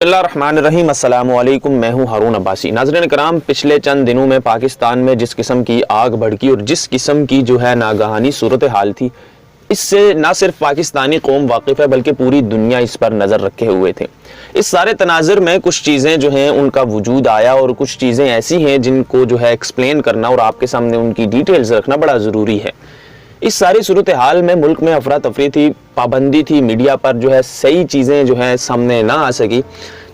बिस्मिल्लाहिर्रहमानिर्रहीम अस्सलामुअलैकुम। मैं हूं हारून अब्बासी। नाज़रीन कराम, पिछले चंद दिनों में पाकिस्तान में जिस किस्म की आग भड़की और जिस किस्म की जो है नागहानी सूरत हाल थी, इससे ना सिर्फ पाकिस्तानी कौम वाकिफ़ है बल्कि पूरी दुनिया इस पर नज़र रखे हुए थे। इस सारे तनाज़ुर में कुछ चीज़ें जो हैं उनका वजूद आया और कुछ चीज़ें ऐसी हैं जिनको जो है एक्सप्लेन करना और आपके सामने उनकी डिटेल्स रखना बड़ा ज़रूरी है। इस सारी सूरत हाल में मुल्क में अफरा तफरी थी, पाबंदी थी, मीडिया पर जो है सही चीज़ें जो है सामने ना आ सकी।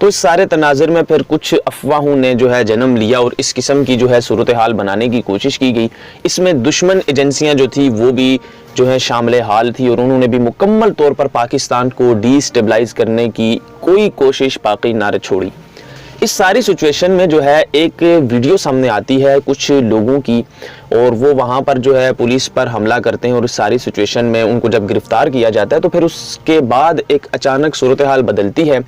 तो इस सारे तनाज़ुर में फिर कुछ अफवाहों ने जो है जन्म लिया और इस किस्म की जो है सूरत हाल बनाने की कोशिश की गई। इसमें दुश्मन एजेंसियां जो थी वो भी जो है शामिल हाल थी और उन्होंने भी मुकम्मल तौर पर पाकिस्तान को डिस्टेबलाइज करने की कोई कोशिश बाकी ना छोड़ी। इस सारी सिचुएशन में जो है एक वीडियो सामने आती है कुछ लोगों की और वो वहाँ पर जो है पुलिस पर हमला करते हैं और इस सारी सिचुएशन में उनको जब गिरफ्तार किया जाता है तो फिर उसके बाद एक अचानक सूरत हाल बदलती है।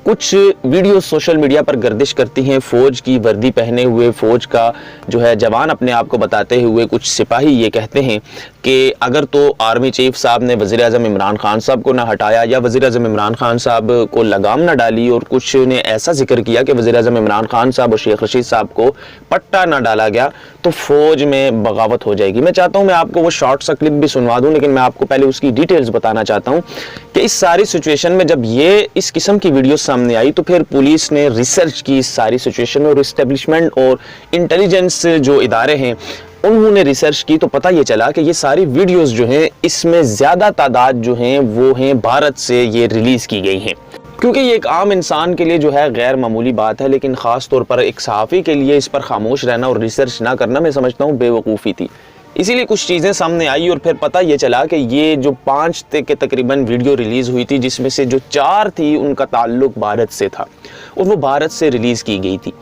कुछ वीडियो सोशल मीडिया पर गर्दिश करती हैं, फ़ौज की वर्दी पहने हुए फ़ौज का जो है जवान अपने आप को बताते हुए कुछ सिपाही ये कहते हैं कि अगर तो आर्मी चीफ साहब ने वज़ीर आज़म इमरान खान साहब को ना हटाया या वज़ीर आज़म इमरान खान साहब को लगाम ना डाली, और कुछ ने ऐसा जिक्र किया कि वज़ीर आज़म इमरान खान साहब और शेख रशीद साहब को पट्टा ना डाला गया तो फ़ौज में बगावत हो जाएगी। मैं चाहता हूँ मैं आपको वो शॉर्ट सा क्लिप भी सुनवा दूँ, लेकिन मैं आपको पहले उसकी डिटेल्स बताना चाहता हूँ कि इस सारी सिचुएशन में जब ये इस किस्म की वीडियो सामने आई तो फिर पुलिस ने रिसर्च की इस सारी सिचुएशन में और इस्टेब्लिशमेंट और इंटेलिजेंस जो इदारे हैं उन्होंने रिसर्च की तो पता ये चला कि ये सारी वीडियोस जो हैं इसमें ज़्यादा तादाद जो हैं वो हैं भारत से ये रिलीज़ की गई हैं। क्योंकि ये एक आम इंसान के लिए जो है गैर मामूली बात है, लेकिन ख़ास तौर पर एक सहाफ़ी के लिए इस पर खामोश रहना और रिसर्च ना करना मैं समझता हूँ बेवकूफ़ी थी। इसीलिए कुछ चीज़ें सामने आई और फिर पता ये चला कि ये जो 5 के तकरीबन वीडियो रिलीज़ हुई थी जिसमें से जो 4 थी उनका ताल्लुक भारत से था और वो भारत से रिलीज़ की गई थी।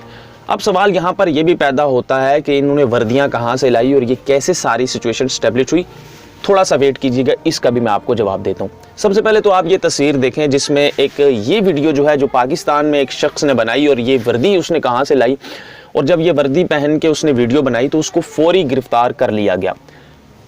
अब सवाल यहाँ पर यह भी पैदा होता है कि इन्होंने वर्दियाँ कहाँ से लाई और ये कैसे सारी सिचुएशन स्टेब्लिश हुई। थोड़ा सा वेट कीजिएगा, इसका भी मैं आपको जवाब देता हूँ। सबसे पहले तो आप ये तस्वीर देखें जिसमें एक ये वीडियो जो है जो पाकिस्तान में एक शख्स ने बनाई और ये वर्दी उसने कहाँ से लाई, और जब ये वर्दी पहन के उसने वीडियो बनाई तो उसको फौरी गिरफ्तार कर लिया गया।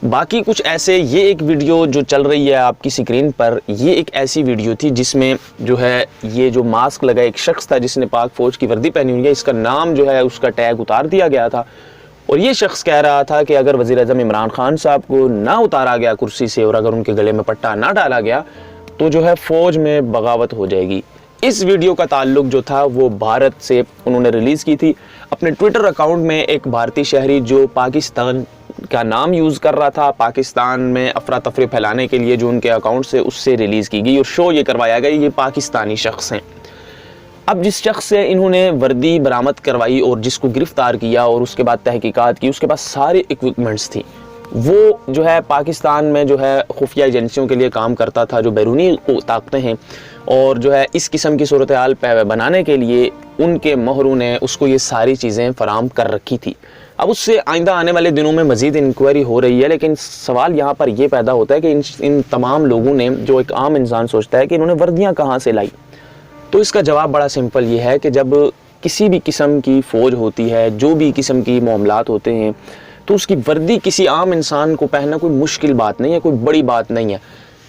बाकी कुछ ऐसे, ये एक वीडियो जो चल रही है आपकी स्क्रीन पर, ये एक ऐसी वीडियो थी जिसमें जो है ये जो मास्क लगा एक शख्स था जिसने पाक फौज की वर्दी पहनी हुई है, इसका नाम जो है उसका टैग उतार दिया गया था और ये शख्स कह रहा था कि अगर वज़ीर आज़म इमरान खान साहब को ना उतारा गया कुर्सी से और अगर उनके गले में पट्टा ना डाला गया तो जो है फ़ौज में बगावत हो जाएगी। इस वीडियो का ताल्लुक जो था वो भारत से उन्होंने रिलीज़ की थी। अपने ट्विटर अकाउंट में एक भारतीय शहरी जो पाकिस्तान का नाम यूज़ कर रहा था, पाकिस्तान में अफरा तफरी फैलाने के लिए जो उनके अकाउंट से उससे रिलीज़ की गई और शो ये करवाया गया ये पाकिस्तानी शख्स हैं। अब जिस शख्स से इन्होंने वर्दी बरामद करवाई और जिसको गिरफ्तार किया और उसके बाद तहकीकात की, उसके पास सारे इक्विपमेंट्स थी, वो जो है पाकिस्तान में जो है खुफिया एजेंसियों के लिए काम करता था, जो बैरूनी ताकतें हैं और जो है इस किस्म की सूरत हाल बनाने के लिए उनके मोहरों ने उसको ये सारी चीज़ें फराम कर रखी थी। अब उससे आइंदा आने वाले दिनों में मज़ीद इंक्वायरी हो रही है, लेकिन सवाल यहाँ पर यह पैदा होता है कि इन तमाम लोगों ने, जो एक आम इंसान सोचता है कि इन्होंने वर्दियाँ कहाँ से लाई, तो इसका जवाब बड़ा सिंपल ये है कि जब किसी भी किस्म की फ़ौज होती है, जो भी किस्म की मामलात होते हैं, तो उसकी वर्दी किसी आम इंसान को पहनना कोई मुश्किल बात नहीं है, कोई बड़ी बात नहीं है।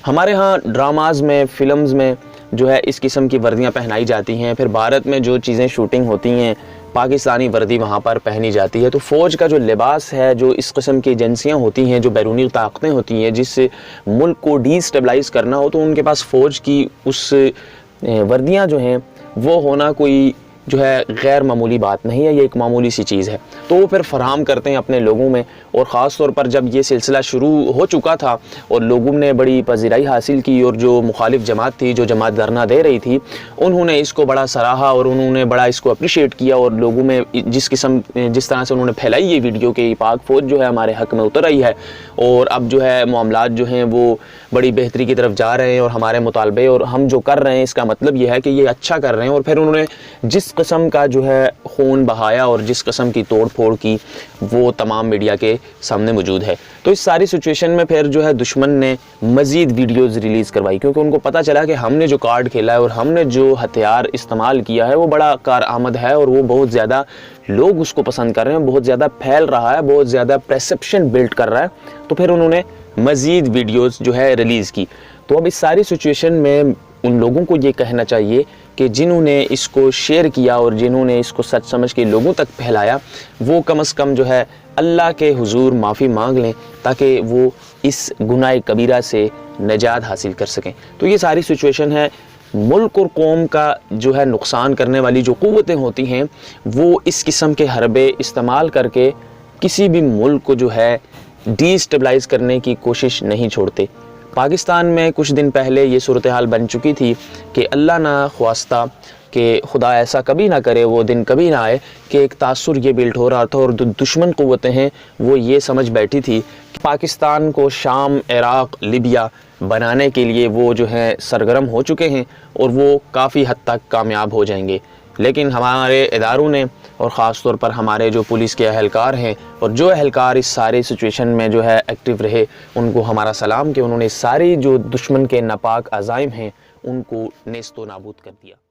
हमारे यहाँ ड्रामाज़ में, फिल्म्स में जो है इस किस्म की वर्दियाँ पहनाई जाती हैं। फिर भारत में जो चीज़ें शूटिंग होती हैं पाकिस्तानी वर्दी वहाँ पर पहनी जाती है। तो फ़ौज का जो लिबास है, जो इस किस्म की एजेंसियाँ होती हैं, जो बैरूनी ताकतें होती हैं, जिस मुल्क को डिस्टेबलाइज करना हो, तो उनके पास फ़ौज की उस वर्दियाँ जो हैं वो होना कोई जो है गैर मामूली बात नहीं है, ये एक मामूली सी चीज़ है। तो वो फिर फराहम करते हैं अपने लोगों में, और ख़ास तौर पर जब ये सिलसिला शुरू हो चुका था और लोगों ने बड़ी पजीराई हासिल की और जो मुखालिफ जमात थी, जो जमात धरना दे रही थी, उन्होंने इसको बड़ा सराहा और उन्होंने बड़ा इसको अप्रिशिएट किया और लोगों में जिस तरह से उन्होंने फैलाई ये वीडियो कि पाक फ़ौज जो है हमारे हक़ में उतर आई है और अब जो है मामलात जो हैं वो बड़ी बेहतरी की तरफ जा रहे हैं और हमारे मुतालबे और हम जो कर रहे हैं इसका मतलब ये है कि ये अच्छा कर रहे हैं। और फिर उन्होंने जिस किस्म का जो है खून बहाया और जिस किस्म की तोड़ फोड़ की वो तमाम मीडिया के सामने मौजूद है। तो इस सारी सिचुएशन में फिर जो है दुश्मन ने मज़ीद वीडियोज़ रिलीज़ करवाई, क्योंकि उनको पता चला कि हमने जो कार्ड खेला है और हमने जो हथियार इस्तेमाल किया है वो बड़ा कारआमद है और वो बहुत ज़्यादा लोग उसको पसंद कर रहे हैं, बहुत ज़्यादा फैल रहा है, बहुत ज़्यादा परसेप्शन बिल्ड कर रहा है। तो फिर उन्होंने मज़ीद वीडियोज़ जो है रिलीज़ की। तो अब इस सारी सिचुएशन में उन लोगों को ये कहना चाहिए कि जिन्होंने इसको शेयर किया और जिन्होंने इसको सच समझ के लोगों तक फैलाया वो कम से कम जो है अल्लाह के हुजूर माफ़ी मांग लें ताकि वो इस गुनाह कबीरा से निजात हासिल कर सकें। तो ये सारी सिचुएशन है। मुल्क और कौम का जो है नुकसान करने वाली जो क़ुव्वतें होती हैं वो इस किस्म के हरबे इस्तेमाल करके किसी भी मुल्क को जो है डिस्टेबलाइज़ करने की कोशिश नहीं छोड़ते। पाकिस्तान में कुछ दिन पहले ये सूरत हाल बन चुकी थी कि अल्लाह ना ख्वास्ता कि खुदा ऐसा कभी ना करे, वो दिन कभी ना आए कि एक तासुर ये बिल्ट हो रहा था और दुश्मन क़ुव्वतें हैं वो ये समझ बैठी थी कि पाकिस्तान को शाम, इराक़, लिबिया बनाने के लिए वो जो है सरगर्म हो चुके हैं और वो काफ़ी हद तक कामयाब हो जाएंगे। लेकिन हमारे इदारों ने और ख़ास तौर पर हमारे जो पुलिस के अहलकार हैं और जो अहलकार इस सारे सिचुएशन में जो है एक्टिव रहे, उनको हमारा सलाम कि उन्होंने सारी जो दुश्मन के नापाक अज़ाइम हैं उनको नेस्तो नाबूद कर दिया।